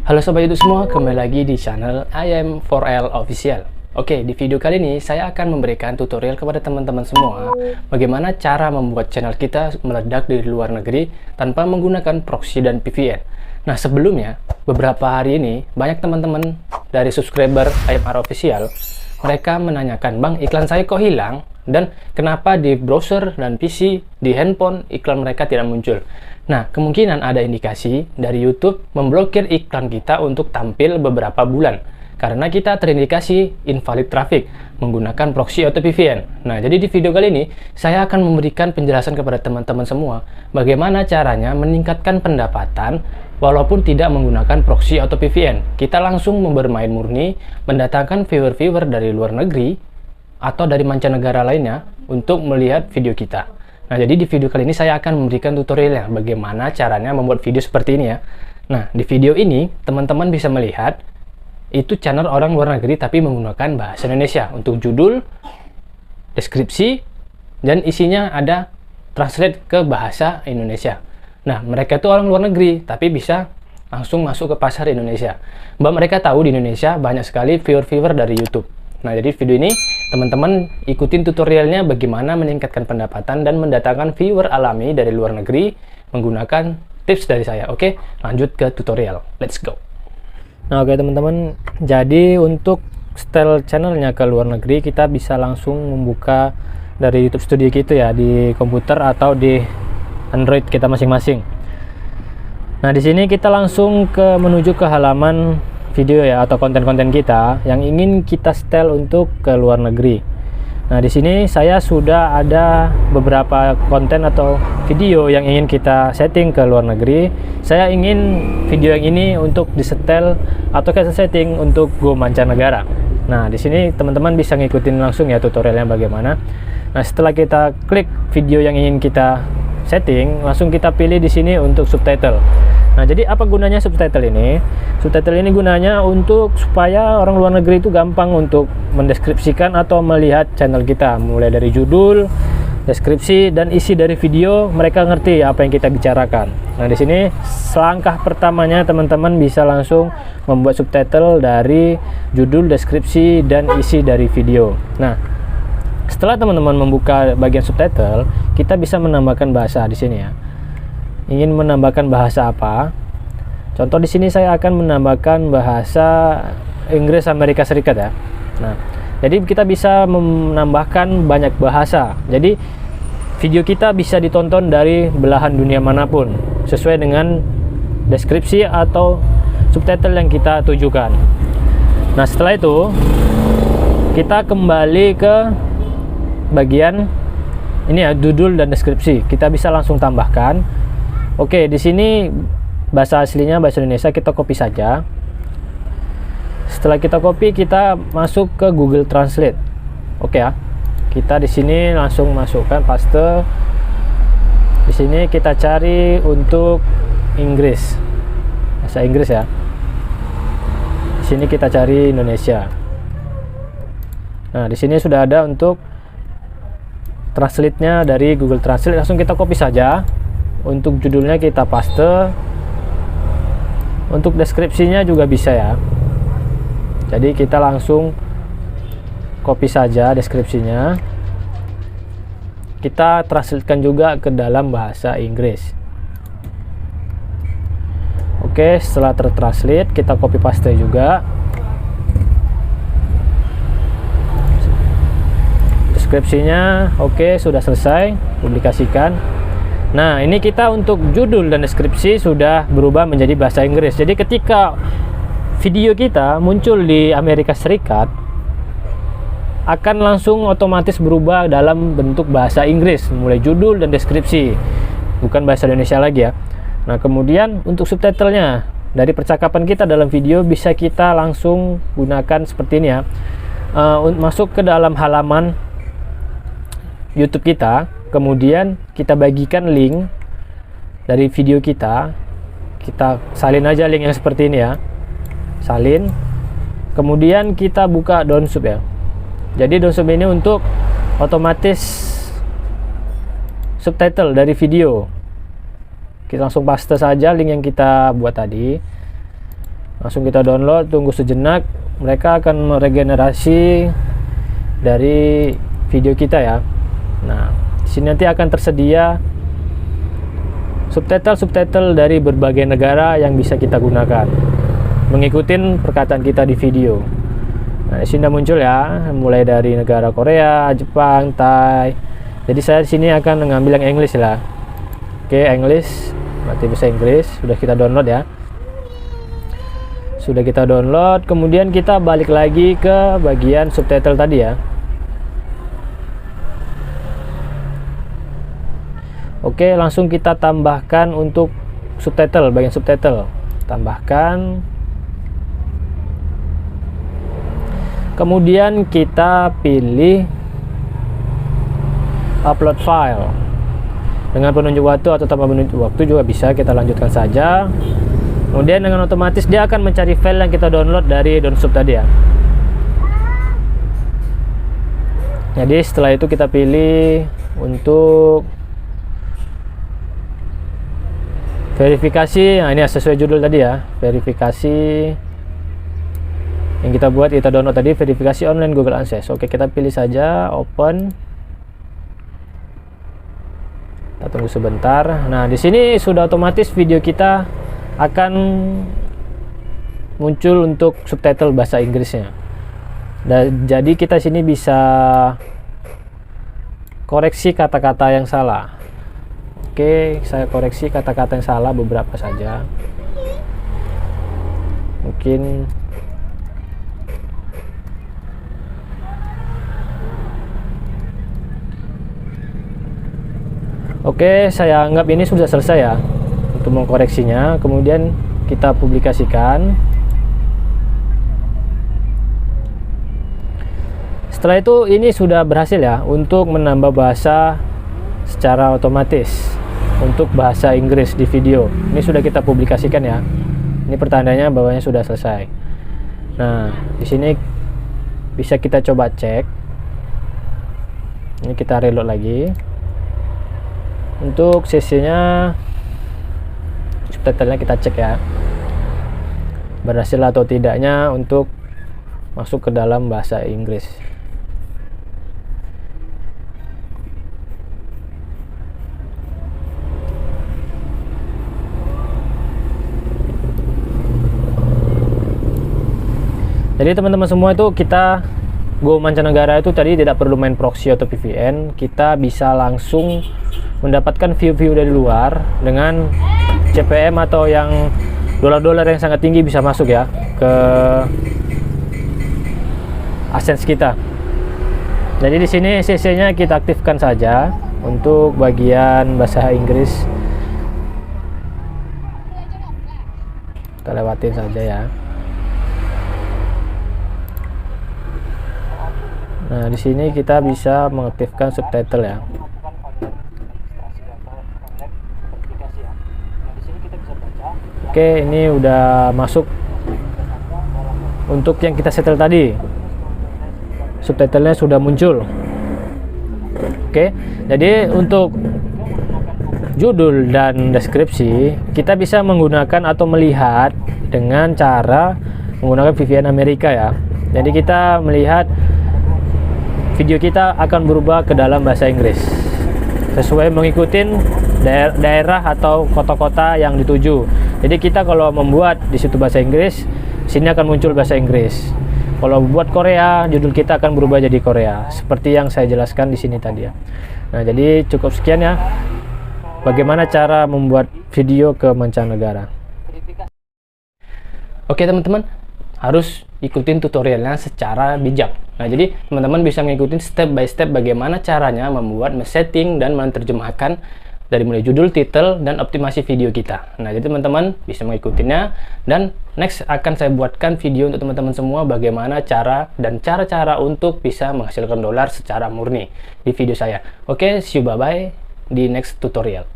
Halo sobat YouTube semua, kembali lagi di channel IM4L Official. Oke, di video kali ini saya akan memberikan tutorial kepada teman-teman semua bagaimana cara membuat channel kita meledak di luar negeri tanpa menggunakan proxy dan VPN. Nah, sebelumnya, beberapa hari ini banyak teman-teman dari subscriber IM4L Official, mereka menanyakan, "Bang, iklan saya kok hilang? Dan kenapa di browser dan PC, di handphone, iklan mereka tidak muncul?" Nah, kemungkinan ada indikasi dari YouTube memblokir iklan kita untuk tampil beberapa bulan karena kita terindikasi invalid traffic menggunakan proxy atau VPN. Nah, jadi di video kali ini saya akan memberikan penjelasan kepada teman-teman semua bagaimana caranya meningkatkan pendapatan walaupun tidak menggunakan proxy atau VPN. Kita langsung bermain murni, mendatangkan viewer-viewer dari luar negeri atau dari mancanegara lainnya untuk melihat video kita. Nah, jadi di video kali ini saya akan memberikan tutorialnya bagaimana caranya membuat video seperti ini ya. Nah, di video ini teman-teman bisa melihat itu channel orang luar negeri tapi menggunakan bahasa Indonesia untuk judul, deskripsi, dan isinya ada translate ke bahasa Indonesia. Nah, mereka itu orang luar negeri tapi bisa langsung masuk ke pasar Indonesia. Mbak, mereka tahu di Indonesia banyak sekali viewer-viewer dari YouTube. Nah, jadi video ini teman-teman ikutin tutorialnya bagaimana meningkatkan pendapatan dan mendatangkan viewer alami dari luar negeri menggunakan tips dari saya. Oke, lanjut ke tutorial. Let's go. Nah, oke teman-teman, jadi untuk setel channelnya ke luar negeri kita bisa langsung membuka dari YouTube Studio gitu ya, di komputer atau di Android kita masing-masing. Nah, di sini kita langsung menuju ke halaman video ya atau konten-konten kita yang ingin kita setel untuk ke luar negeri. Nah, di sini saya sudah ada beberapa konten atau video yang ingin kita setting ke luar negeri. Saya ingin video yang ini untuk disetel atau kita setting untuk go mancanegara. Nah, di sini teman-teman bisa ngikutin langsung ya tutorialnya bagaimana. Nah, setelah kita klik video yang ingin kita setting, langsung kita pilih di sini untuk subtitle. Nah, jadi apa gunanya subtitle ini? Subtitle ini gunanya untuk supaya orang luar negeri itu gampang untuk mendeskripsikan atau melihat channel kita, mulai dari judul, deskripsi, dan isi dari video, mereka ngerti apa yang kita bicarakan. Nah, di sini selangkah pertamanya teman-teman bisa langsung membuat subtitle dari judul, deskripsi, dan isi dari video. Nah, setelah teman-teman membuka bagian subtitle, kita bisa menambahkan bahasa di sini ya. Ingin menambahkan bahasa apa? Contoh di sini saya akan menambahkan bahasa Inggris Amerika Serikat ya. Nah, jadi kita bisa menambahkan banyak bahasa. Jadi video kita bisa ditonton dari belahan dunia manapun sesuai dengan deskripsi atau subtitle yang kita tujukan. Nah, setelah itu kita kembali ke bagian ini ya, judul dan deskripsi. Kita bisa langsung tambahkan. Oke, di sini bahasa aslinya bahasa Indonesia, kita copy saja. Setelah kita copy, kita masuk ke Google Translate. Oke ya. Kita di sini langsung masukkan paste. Di sini kita cari untuk Inggris. Bahasa Inggris ya. Di sini kita cari Indonesia. Nah, di sini sudah ada untuk translate-nya dari Google Translate, langsung kita copy saja. Untuk judulnya kita paste, untuk deskripsinya juga bisa ya. Jadi kita langsung copy saja deskripsinya, kita translatekan juga ke dalam bahasa Inggris. Oke, setelah tertranslate kita copy paste juga deskripsinya. Oke, sudah selesai, publikasikan. Nah, ini kita untuk judul dan deskripsi sudah berubah menjadi bahasa Inggris. Jadi ketika video kita muncul di Amerika Serikat, akan langsung otomatis berubah dalam bentuk bahasa Inggris, mulai judul dan deskripsi, bukan bahasa Indonesia lagi ya. Nah, kemudian untuk subtitlenya, dari percakapan kita dalam video bisa kita langsung gunakan seperti ini ya. Masuk ke dalam halaman YouTube kita, kemudian kita bagikan link dari video kita salin aja link yang seperti ini ya, salin, kemudian kita buka downsub ya. Jadi downsub ini untuk otomatis subtitle dari video. Kita langsung paste saja link yang kita buat tadi. Langsung kita download, tunggu sejenak, mereka akan meregenerasi dari video kita ya. Nah, di sini nanti akan tersedia subtitle dari berbagai negara yang bisa kita gunakan mengikuti perkataan kita di video. Nah, di sini muncul ya, mulai dari negara Korea, Jepang, Thai. Jadi saya di sini akan mengambil yang English lah. Oke, English, berarti bahasa Inggris. Sudah kita download ya. Sudah kita download, kemudian kita balik lagi ke bagian subtitle tadi ya. Oke, langsung kita tambahkan untuk subtitle, bagian subtitle. Tambahkan. Kemudian kita pilih upload file. Dengan penunjuk waktu atau tanpa penunjuk waktu juga bisa, kita lanjutkan saja. Kemudian dengan otomatis dia akan mencari file yang kita download dari Donsub tadi ya. Jadi setelah itu kita pilih untuk verifikasi. Nah, ini sesuai judul tadi ya, verifikasi yang kita buat, kita download tadi, verifikasi online Google AdSense. Oke, kita pilih saja open. Kita tunggu sebentar. Nah, di sini sudah otomatis video kita akan muncul untuk subtitle bahasa Inggrisnya. Dan jadi kita sini bisa koreksi kata-kata yang salah. Oke, saya koreksi kata-kata yang salah beberapa saja. Mungkin oke, saya anggap ini sudah selesai ya untuk mengkoreksinya. Kemudian kita publikasikan. Setelah itu ini sudah berhasil ya untuk menambah bahasa secara otomatis untuk bahasa Inggris di video. Ini sudah kita publikasikan ya. Ini pertandanya bahwanya sudah selesai. Nah, di sini bisa kita coba cek. Ini kita reload lagi. Untuk CC-nya, subtitlenya kita cek ya, berhasil atau tidaknya untuk masuk ke dalam bahasa Inggris. Jadi teman-teman semua, itu kita Go mancanegara itu tadi tidak perlu main proxy atau VPN, kita bisa langsung mendapatkan view-view dari luar dengan CPM atau yang dolar-dolar yang sangat tinggi bisa masuk ya ke AdSense kita. Jadi di sini CC-nya kita aktifkan saja untuk bagian bahasa Inggris. Kita lewatin saja ya. Nah, di sini kita bisa mengaktifkan subtitle ya. Oke, ini udah masuk untuk yang kita setel tadi. Subtitlenya sudah muncul. Oke, jadi untuk judul dan deskripsi kita bisa menggunakan atau melihat dengan cara menggunakan VPN Amerika ya. Jadi kita melihat video kita akan berubah ke dalam bahasa Inggris sesuai mengikuti daerah atau kota-kota yang dituju. Jadi kita kalau membuat di situ bahasa Inggris, sini akan muncul bahasa Inggris. Kalau buat Korea, judul kita akan berubah jadi Korea, seperti yang saya jelaskan di sini tadi ya. Nah, jadi cukup sekian ya, bagaimana cara membuat video ke mancanegara. Oke teman-teman, harus ikutin tutorialnya secara bijak. Nah, jadi teman-teman bisa mengikuti step by step bagaimana caranya membuat, setting dan menerjemahkan dari mulai judul, title, dan optimasi video kita. Nah, jadi teman-teman bisa mengikutinya, dan next akan saya buatkan video untuk teman-teman semua bagaimana cara dan cara-cara untuk bisa menghasilkan dolar secara murni di video saya. Oke, see you, bye-bye di next tutorial.